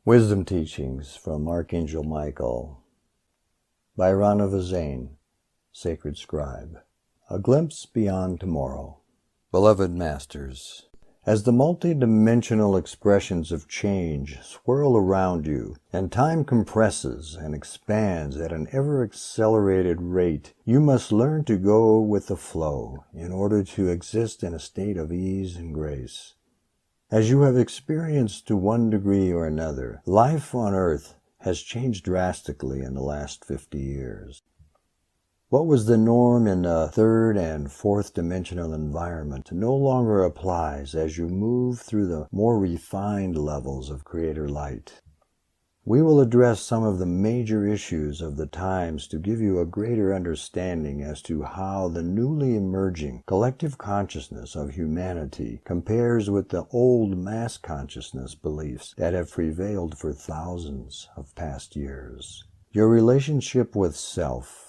Wisdom Teachings from Archangel Michael by Ronna, Vezane, Sacred Scribe. A glimpse beyond tomorrow. Beloved Masters, as the multidimensional expressions of change swirl around you, and time compresses and expands at an ever-accelerated rate, you must learn to go with the flow in order to exist in a state of ease and grace. As you have experienced to one degree or another, life on Earth has changed drastically in the last 50 years. What was the norm in the third and fourth dimensional environment no longer applies as you move through the more refined levels of Creator Light. We will address some of the major issues of the times to give you a greater understanding as to how the newly emerging collective consciousness of humanity compares with the old mass consciousness beliefs that have prevailed for thousands of past years. Your relationship with self.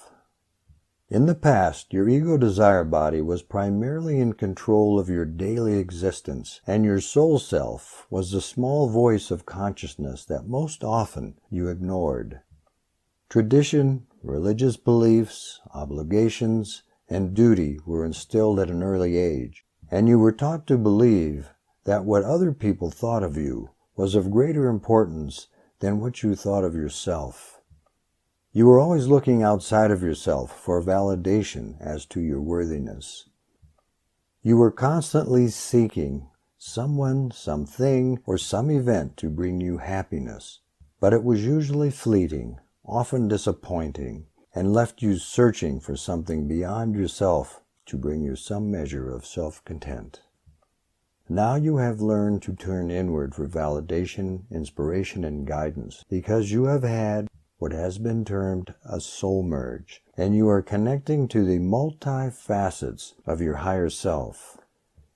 In the past, your ego desire body was primarily in control of your daily existence, and your soul self was the small voice of consciousness that most often you ignored. Tradition, religious beliefs, obligations, and duty were instilled at an early age, and you were taught to believe that what other people thought of you was of greater importance than what you thought of yourself. You were always looking outside of yourself for validation as to your worthiness. You were constantly seeking someone, something, or some event to bring you happiness, but it was usually fleeting, often disappointing, and left you searching for something beyond yourself to bring you some measure of self-content. Now you have learned to turn inward for validation, inspiration, and guidance, because you have had what has been termed a soul merge, and you are connecting to the multi-facets of your higher self.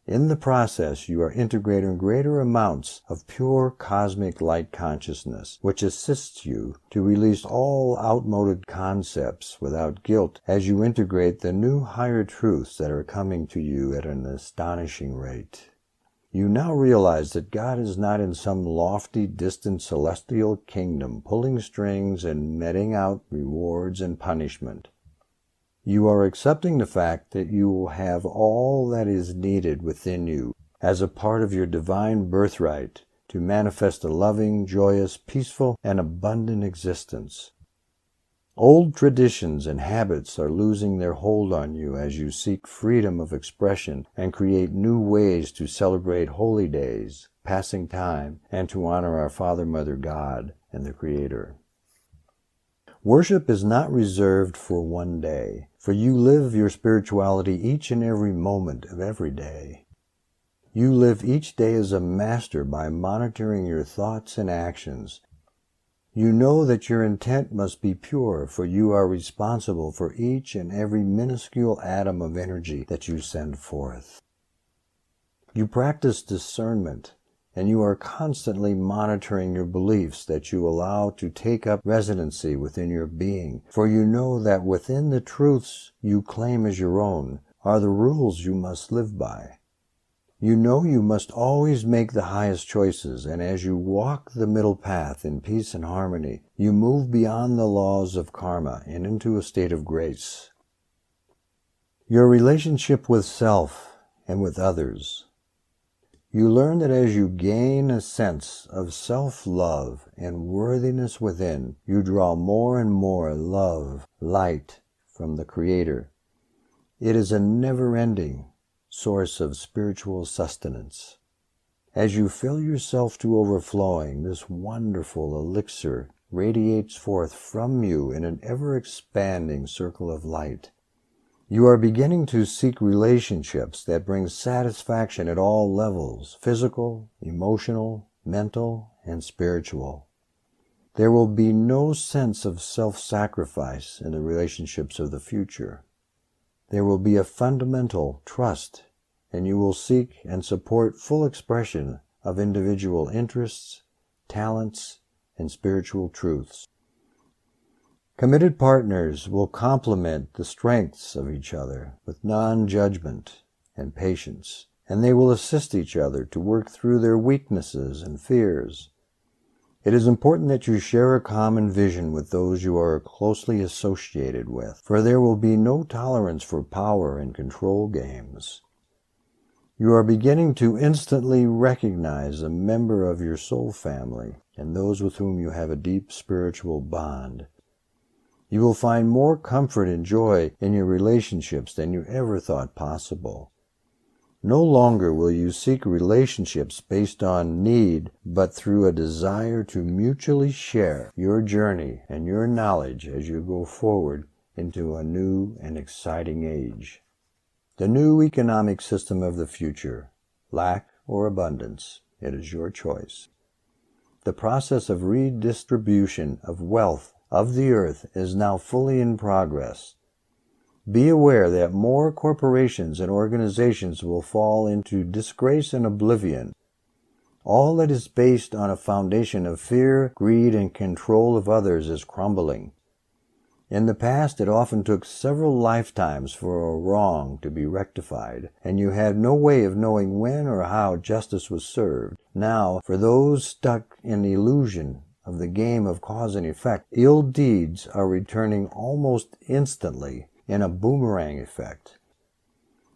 In the process, you are integrating greater amounts of pure cosmic light consciousness, which assists you to release all outmoded concepts without guilt as you integrate the new higher truths that are coming to you at an astonishing rate. You now realize that God is not in some lofty, distant celestial kingdom pulling strings and meting out rewards and punishment. You are accepting the fact that you will have all that is needed within you as a part of your divine birthright to manifest a loving, joyous, peaceful, and abundant existence. Old traditions and habits are losing their hold on you as you seek freedom of expression and create new ways to celebrate holy days, passing time, and to honor our Father, Mother, God, and the Creator. Worship is not reserved for one day, for you live your spirituality each and every moment of every day. You live each day as a master by monitoring your thoughts and actions. You know that your intent must be pure, for you are responsible for each and every minuscule atom of energy that you send forth. You practice discernment, and you are constantly monitoring your beliefs that you allow to take up residency within your being, for you know that within the truths you claim as your own are the rules you must live by. You know you must always make the highest choices, and as you walk the middle path in peace and harmony, you move beyond the laws of karma and into a state of grace. Your relationship with self and with others. You learn that as you gain a sense of self-love and worthiness within, you draw more and more love, light from the Creator. It is a never-ending source of spiritual sustenance. As you fill yourself to overflowing, this wonderful elixir radiates forth from you in an ever-expanding circle of light. You are beginning to seek relationships that bring satisfaction at all levels, physical, emotional, mental, and spiritual. There will be no sense of self-sacrifice in the relationships of the future. There will be a fundamental trust, and you will seek and support full expression of individual interests, talents, and spiritual truths. Committed partners will complement the strengths of each other with non-judgment and patience, and they will assist each other to work through their weaknesses and fears. It is important that you share a common vision with those you are closely associated with, for there will be no tolerance for power and control games. You are beginning to instantly recognize a member of your soul family and those with whom you have a deep spiritual bond. You will find more comfort and joy in your relationships than you ever thought possible. No longer will you seek relationships based on need, but through a desire to mutually share your journey and your knowledge as you go forward into a new and exciting age. The new economic system of the future, lack or abundance, it is your choice. The process of redistribution of wealth of the earth is now fully in progress. Be aware that more corporations and organizations will fall into disgrace and oblivion. All that is based on a foundation of fear, greed, and control of others is crumbling. In the past, it often took several lifetimes for a wrong to be rectified, and you had no way of knowing when or how justice was served. Now, for those stuck in the illusion of the game of cause and effect, ill deeds are returning almost instantly in a boomerang effect.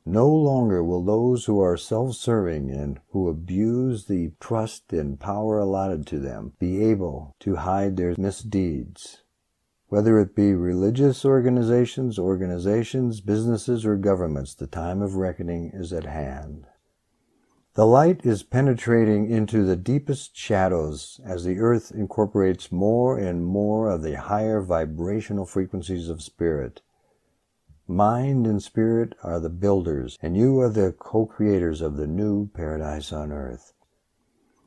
No longer will those who are self-serving and who abuse the trust and power allotted to them be able to hide their misdeeds. Whether it be religious organizations, businesses, or governments, the time of reckoning is at hand. The light is penetrating into the deepest shadows as the earth incorporates more and more of the higher vibrational frequencies of spirit. Mind and spirit are the builders, and you are the co-creators of the new paradise on earth.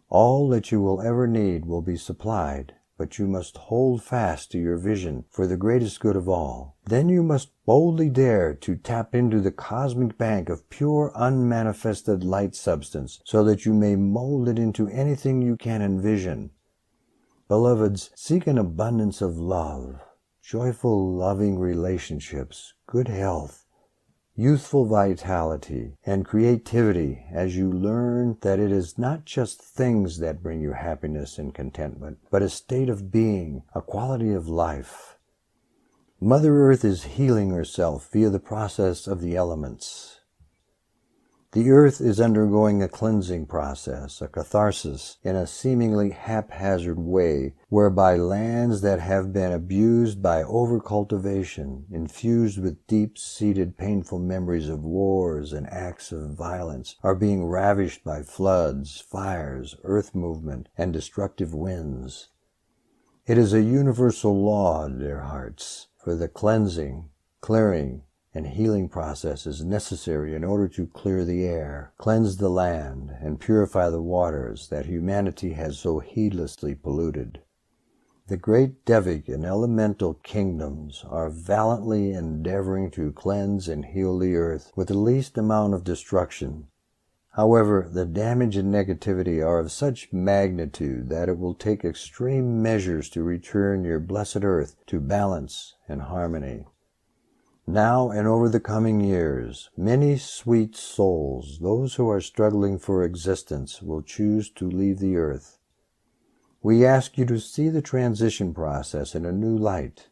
All that you will ever need will be supplied, but you must hold fast to your vision for the greatest good of all. Then you must boldly dare to tap into the cosmic bank of pure unmanifested light substance so that you may mold it into anything you can envision. Beloveds, seek an abundance of love, joyful, loving relationships, good health, youthful vitality, and creativity as you learn that it is not just things that bring you happiness and contentment, but a state of being, a quality of life. Mother Earth is healing herself via the process of the elements. The earth is undergoing a cleansing process, a catharsis, in a seemingly haphazard way, whereby lands that have been abused by overcultivation, infused with deep-seated painful memories of wars and acts of violence, are being ravished by floods, fires, earth movement, and destructive winds. It is a universal law, dear hearts, for the cleansing, clearing, and healing process is necessary in order to clear the air, cleanse the land, and purify the waters that humanity has so heedlessly polluted. The great Devic and elemental kingdoms are valiantly endeavoring to cleanse and heal the earth with the least amount of destruction. However, the damage and negativity are of such magnitude that it will take extreme measures to return your blessed earth to balance and harmony. Now and over the coming years, many sweet souls, those who are struggling for existence, will choose to leave the earth. We ask you to see the transition process in a new light.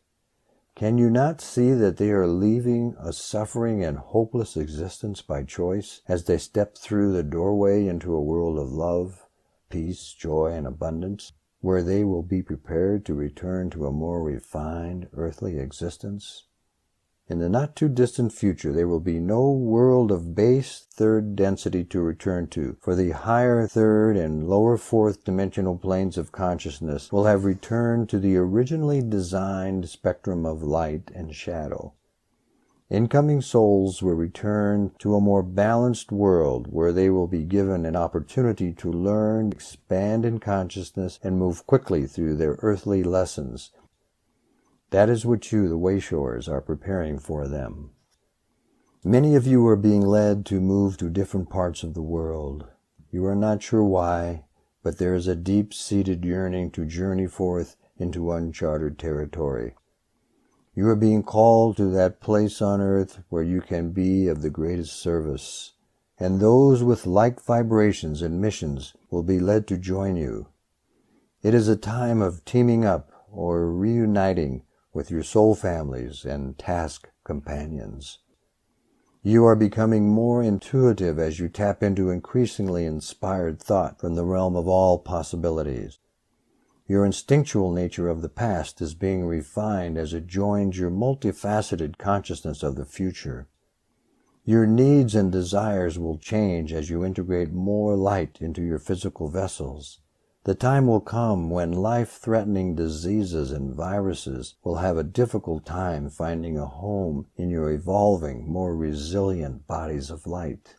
Can you not see that they are leaving a suffering and hopeless existence by choice as they step through the doorway into a world of love, peace, joy, and abundance, where they will be prepared to return to a more refined earthly existence? In the not-too-distant future, there will be no world of base third density to return to, for the higher third and lower fourth dimensional planes of consciousness will have returned to the originally designed spectrum of light and shadow. Incoming souls will return to a more balanced world where they will be given an opportunity to learn, expand in consciousness, and move quickly through their earthly lessons. That is what you, the Wayshowers, are preparing for them. Many of you are being led to move to different parts of the world. You are not sure why, but there is a deep-seated yearning to journey forth into uncharted territory. You are being called to that place on earth where you can be of the greatest service, and those with like vibrations and missions will be led to join you. It is a time of teaming up or reuniting with your soul families and task companions. You are becoming more intuitive as you tap into increasingly inspired thought from the realm of all possibilities. Your instinctual nature of the past is being refined as it joins your multifaceted consciousness of the future. Your needs and desires will change as you integrate more light into your physical vessels. The time will come when life-threatening diseases and viruses will have a difficult time finding a home in your evolving, more resilient bodies of light.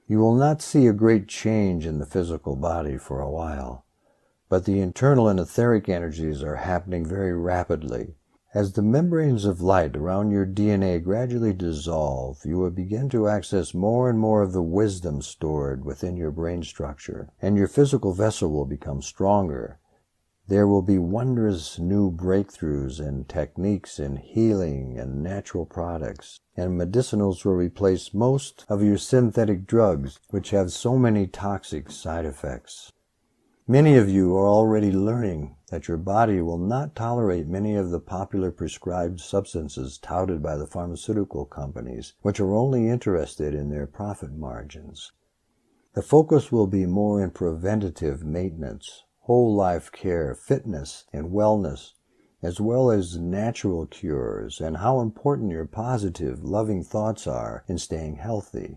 You will not see a great change in the physical body for a while, but the internal and etheric energies are happening very rapidly. As the membranes of light around your DNA gradually dissolve, you will begin to access more and more of the wisdom stored within your brain structure, and your physical vessel will become stronger. There will be wondrous new breakthroughs and techniques in healing and natural products, and medicinals will replace most of your synthetic drugs, which have so many toxic side effects. Many of you are already learning that your body will not tolerate many of the popular prescribed substances touted by the pharmaceutical companies, which are only interested in their profit margins. The focus will be more in preventative maintenance, whole life care, fitness, and wellness, as well as natural cures, and how important your positive, loving thoughts are in staying healthy.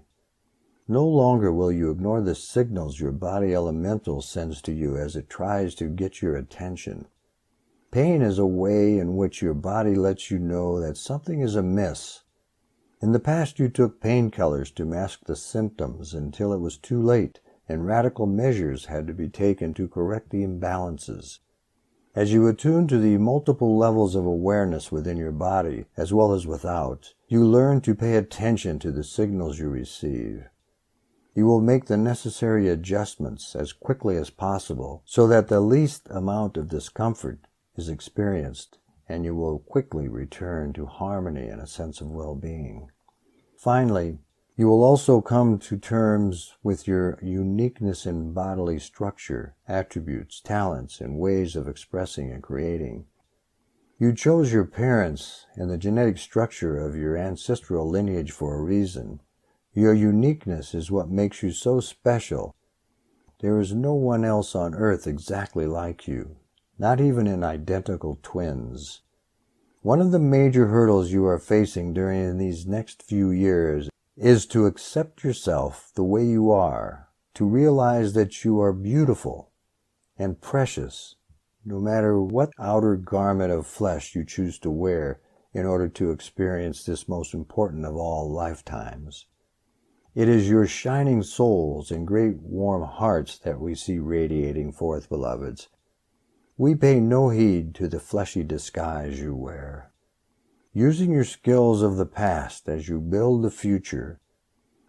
No longer will you ignore the signals your body elemental sends to you as it tries to get your attention. Pain is a way in which your body lets you know that something is amiss. In the past, you took painkillers to mask the symptoms until it was too late, and radical measures had to be taken to correct the imbalances. As you attune to the multiple levels of awareness within your body, as well as without, you learn to pay attention to the signals you receive. You will make the necessary adjustments as quickly as possible so that the least amount of discomfort is experienced, and you will quickly return to harmony and a sense of well-being. Finally, you will also come to terms with your uniqueness in bodily structure, attributes, talents, and ways of expressing and creating. You chose your parents and the genetic structure of your ancestral lineage for a reason. Your uniqueness is what makes you so special. There is no one else on earth exactly like you, not even in identical twins. One of the major hurdles you are facing during these next few years is to accept yourself the way you are, to realize that you are beautiful and precious, no matter what outer garment of flesh you choose to wear in order to experience this most important of all lifetimes. It is your shining souls and great warm hearts that we see radiating forth, beloveds. We pay no heed to the fleshy disguise you wear. Using your skills of the past as you build the future,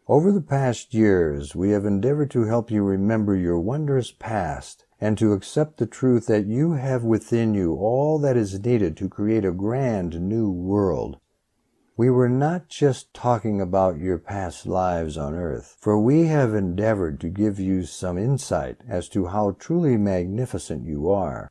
over the past years we have endeavored to help you remember your wondrous past and to accept the truth that you have within you all that is needed to create a grand new world. We were not just talking about your past lives on earth, for we have endeavored to give you some insight as to how truly magnificent you are.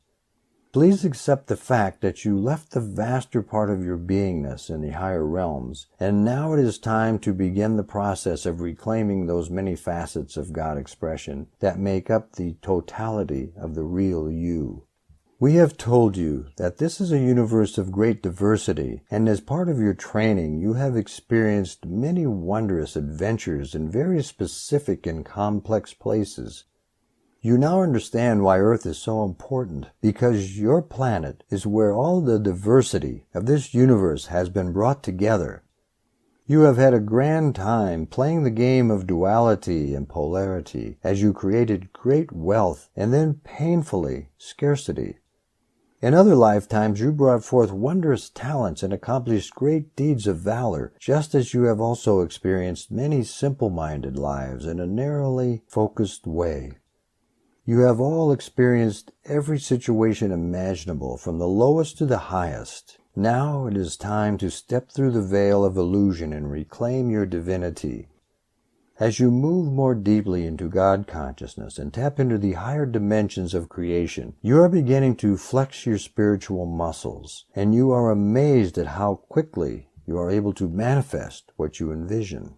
Please accept the fact that you left the vaster part of your beingness in the higher realms, and now it is time to begin the process of reclaiming those many facets of God expression that make up the totality of the real you. We have told you that this is a universe of great diversity, and as part of your training you have experienced many wondrous adventures in very specific and complex places. You now understand why Earth is so important, because your planet is where all the diversity of this universe has been brought together. You have had a grand time playing the game of duality and polarity as you created great wealth and then painfully scarcity. In other lifetimes you brought forth wondrous talents and accomplished great deeds of valor, just as you have also experienced many simple-minded lives in a narrowly focused way. You have all experienced every situation imaginable, from the lowest to the highest. Now it is time to step through the veil of illusion and reclaim your divinity. As you move more deeply into God consciousness and tap into the higher dimensions of creation, you are beginning to flex your spiritual muscles, and you are amazed at how quickly you are able to manifest what you envision.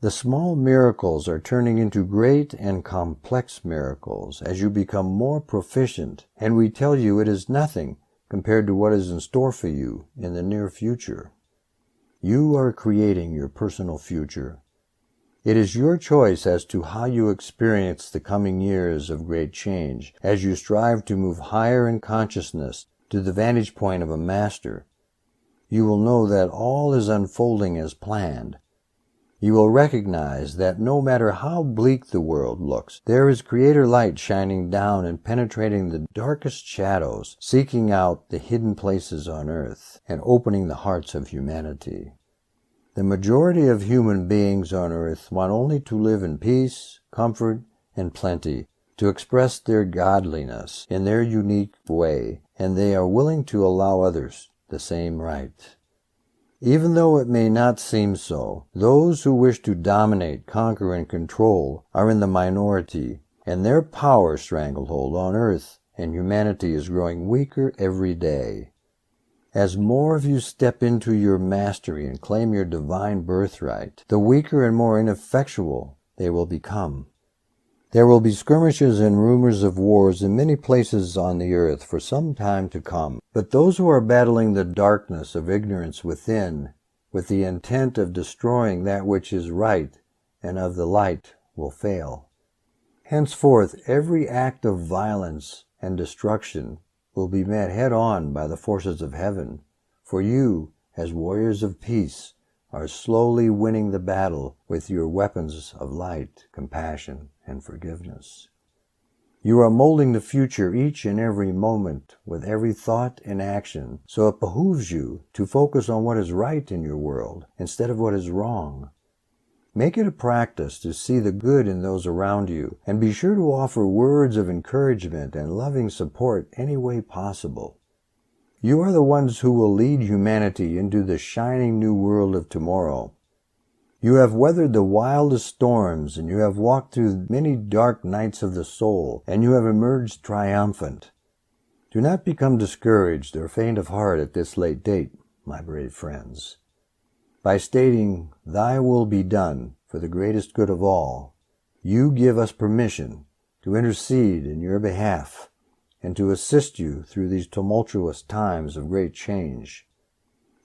The small miracles are turning into great and complex miracles as you become more proficient, and we tell you it is nothing compared to what is in store for you in the near future. You are creating your personal future. It is your choice as to how you experience the coming years of great change as you strive to move higher in consciousness to the vantage point of a master. You will know that all is unfolding as planned. You will recognize that no matter how bleak the world looks, there is Creator light shining down and penetrating the darkest shadows, seeking out the hidden places on earth and opening the hearts of humanity. The majority of human beings on earth want only to live in peace, comfort, and plenty, to express their godliness in their unique way, and they are willing to allow others the same right. Even though it may not seem so, those who wish to dominate, conquer, and control are in the minority, and their power stranglehold on earth and humanity is growing weaker every day. As more of you step into your mastery and claim your divine birthright, the weaker and more ineffectual they will become. There will be skirmishes and rumors of wars in many places on the earth for some time to come. But those who are battling the darkness of ignorance within, with the intent of destroying that which is right and of the light, will fail. Henceforth, every act of violence and destruction will be met head-on by the forces of heaven, for you, as warriors of peace, are slowly winning the battle with your weapons of light, compassion, and forgiveness. You are molding the future each and every moment with every thought and action, so it behooves you to focus on what is right in your world instead of what is wrong. Make it a practice to see the good in those around you, and be sure to offer words of encouragement and loving support any way possible. You are the ones who will lead humanity into the shining new world of tomorrow. You have weathered the wildest storms, and you have walked through many dark nights of the soul, and you have emerged triumphant. Do not become discouraged or faint of heart at this late date, my brave friends. By stating, "Thy will be done for the greatest good of all," you give us permission to intercede in your behalf and to assist you through these tumultuous times of great change.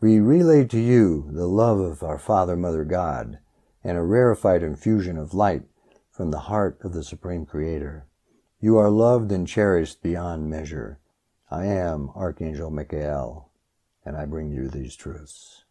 We relay to you the love of our Father, Mother, God, and a rarefied infusion of light from the heart of the Supreme Creator. You are loved and cherished beyond measure. I am Archangel Michael, and I bring you these truths.